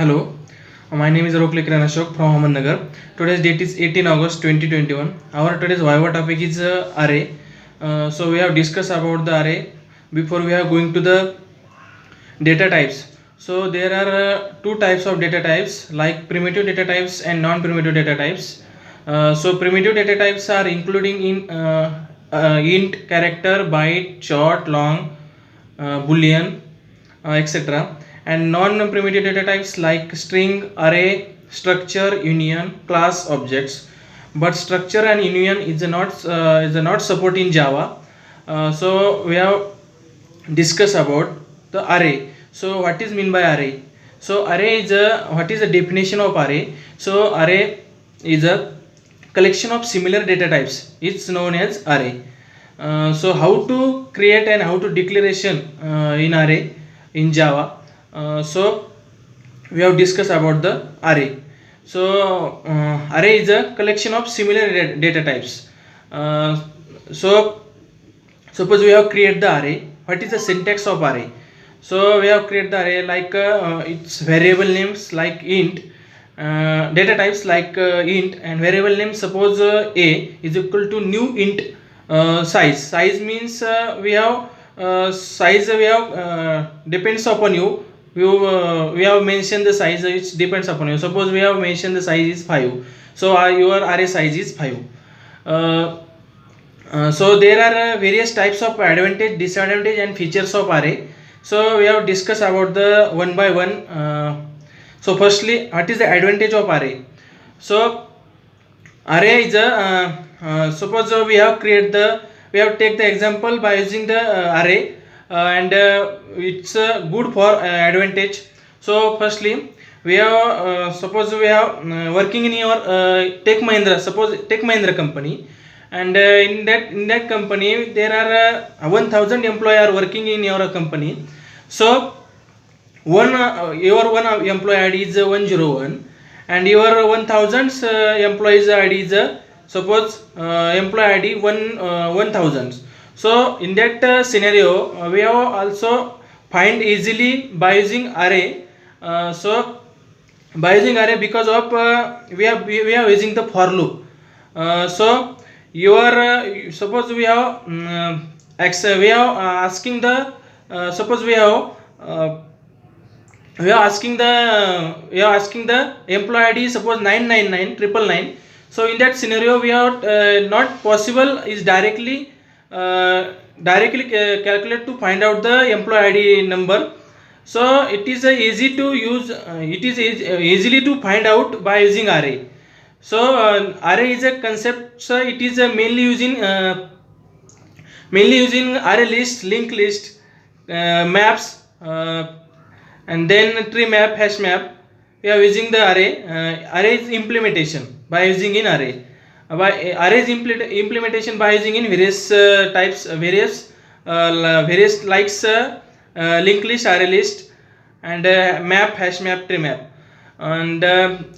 Hello, my name is Rokli Kiran Ashok from Ahmednagar. Today's date is 18 August 2021. Our today's Viva topic is array. So we have discussed about the array. Before we are going to the data types. So there are two types of data types like primitive data types and non-primitive data types. So primitive data types are including in int, character, byte, short, long, boolean, etc. And non-primitive data types like string, array, structure, union, class, objects. But structure and union is not support in Java. So we have discuss about the array. So what is mean by array? So array is a what is the definition of array? So array is a collection of similar data types. It's known as array. So how to create and how to declaration in array in Java. So we have discussed about the array. So array is a collection of similar data types. So suppose we have create the array. What is the syntax of array? So we have create the array like its variable names like int, data types like int, and variable name suppose a is equal to new int size means we have size we have depends upon you. We have mentioned the size which depends upon you. Suppose we have mentioned the size is 5, so your array size is 5. uh, so there are various types of advantage, disadvantage, and features of array. So we have discussed about the one by one. So firstly, what is the advantage of array? So array is a suppose we have take the example by using the array, and it's good for advantage. So firstly, we have suppose we have working in your Tech Mahindra. Suppose Tech Mahindra company, and in that company there are 1000 employees are working in your company. So your one employee ID is 101, and your 1000 employees ID is suppose employee ID 1000. So in that scenario, we have also find easily by using array. So by using array, because of we are using the for loop. So your suppose we have asking the suppose we are asking the employee ID suppose 999 So in that scenario, we are not possible is calculate to find out the employee ID number. So it is easy to use. It is easily to find out by using array. So array is a concept. So it is mainly using array list, linked list, maps, and then tree map, hash map. We are using the array. Array is implementation by using in array. By arrays implementation by using in various types, various likes linked list, array list, and map, hash map, tree map. And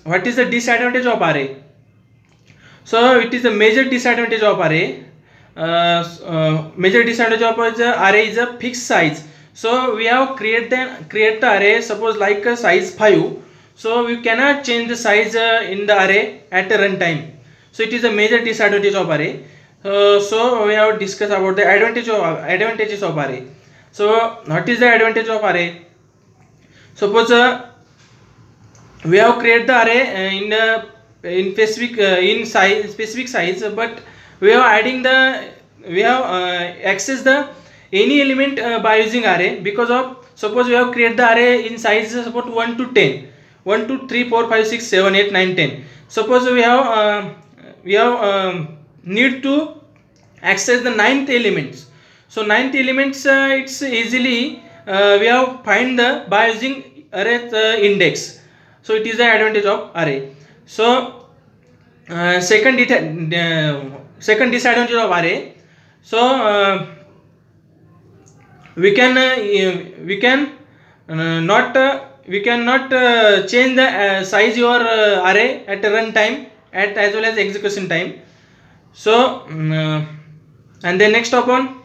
what is the disadvantage of array? So it is a major disadvantage of array. Major disadvantage of array is a fixed size. So we have create the array suppose like a size 5. So we cannot change the size in the array at a runtime. So it is a major disadvantage of array. So we have discussed about the advantages of array. So what is the advantage of array? Suppose we have create the array in specific size, but we have access the any element by using array, because of suppose we have create the array in size suppose 1 to 10, 1 2 3 4 5 6 7 8 9 10. Suppose we have need to access the ninth elements. So ninth elements it's easily we have find the by using array index. So it is the advantage of array. So second disadvantage of array. So we cannot change the size your array at run time at as well as execution time. So and then next upon,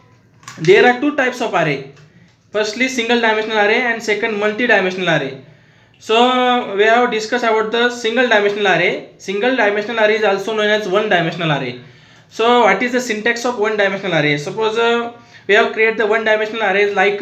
there are two types of array. Firstly, single dimensional array, and second multi dimensional array. So we have discussed about the single dimensional array. Single dimensional array is also known as one dimensional array. So what is the syntax of one dimensional array? Suppose we have created the one dimensional arrays like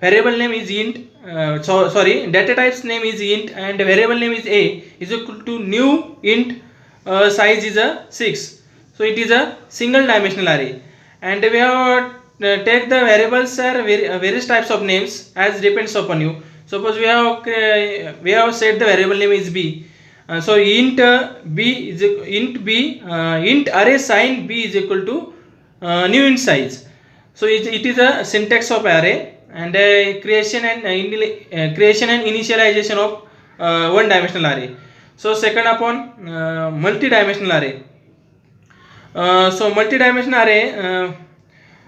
variable name is int, data type's name is int and variable name is a is equal to new int size is a 6. So it is a single dimensional array, and we have take the variables are various types of names as depends upon you. Suppose we have said the variable name is b. So int b is int array sign b is equal to new int size. So it is a syntax of array, and creation and initialization of one dimensional array. So second upon multi-dimensional array. So multi-dimensional array.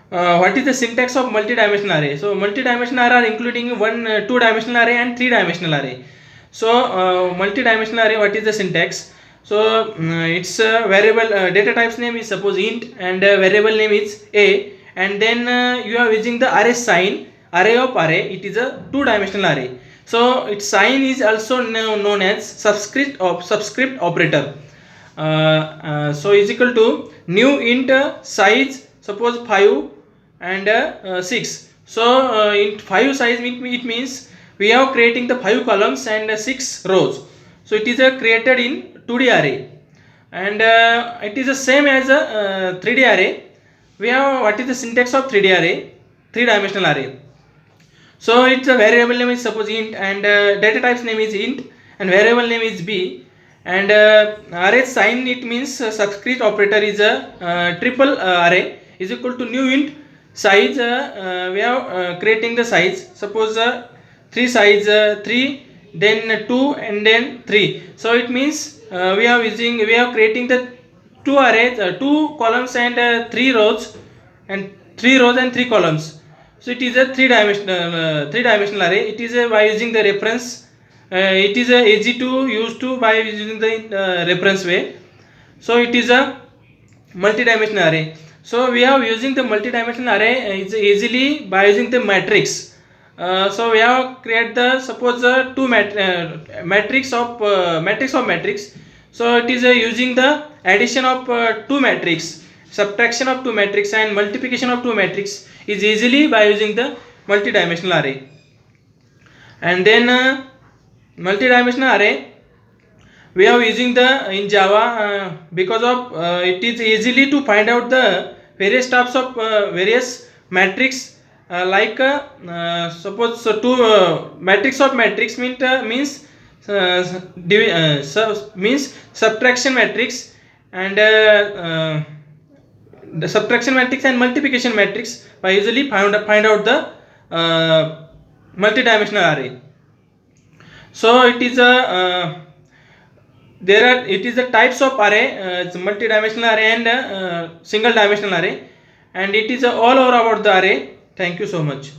What is the syntax of multi-dimensional array? So multi-dimensional array are including one two-dimensional array and three-dimensional array. So multi-dimensional array, what is the syntax? So its variable data type's name is suppose int and variable name is a, and then you are using the array sign, array of array. It is a two-dimensional array. So its sign is also known as subscript operator. So is equal to new int size suppose 5 and 6. So in 5 size it means we are creating the 5 columns and 6 rows. So it is created in 2D array, and it is the same as a 3D array. We have what is the syntax of 3D array, 3-dimensional array. So its a variable name is suppose int and data type's name is int and variable name is b, and array sign it means subscript operator is a triple array is equal to new int size. We are creating the size, suppose 3 size 3 then 2 and then 3. So it means we are creating the two arrays, 2 columns and 3 rows, and 3 rows and 3 columns. So it is a three-dimensional array. It is by using the reference. It is easy to use to by using the reference way. So it is a multi-dimensional array. So we are using the multi-dimensional array is easily by using the matrix. So we have create the suppose two matrix of matrix. So it is using the addition of two matrix, subtraction of two matrix and multiplication of two matrix is easily by using the multi-dimensional array. And then multi-dimensional array we are using the in Java because of it is easily to find out the various types of various matrix like suppose two matrix of matrix means means subtraction matrix and the subtraction matrix and multiplication matrix by easily find out the multi-dimensional array. So it is a it is the types of array, it's multi-dimensional array and single dimensional array, and it is all over about the array. Thank you so much.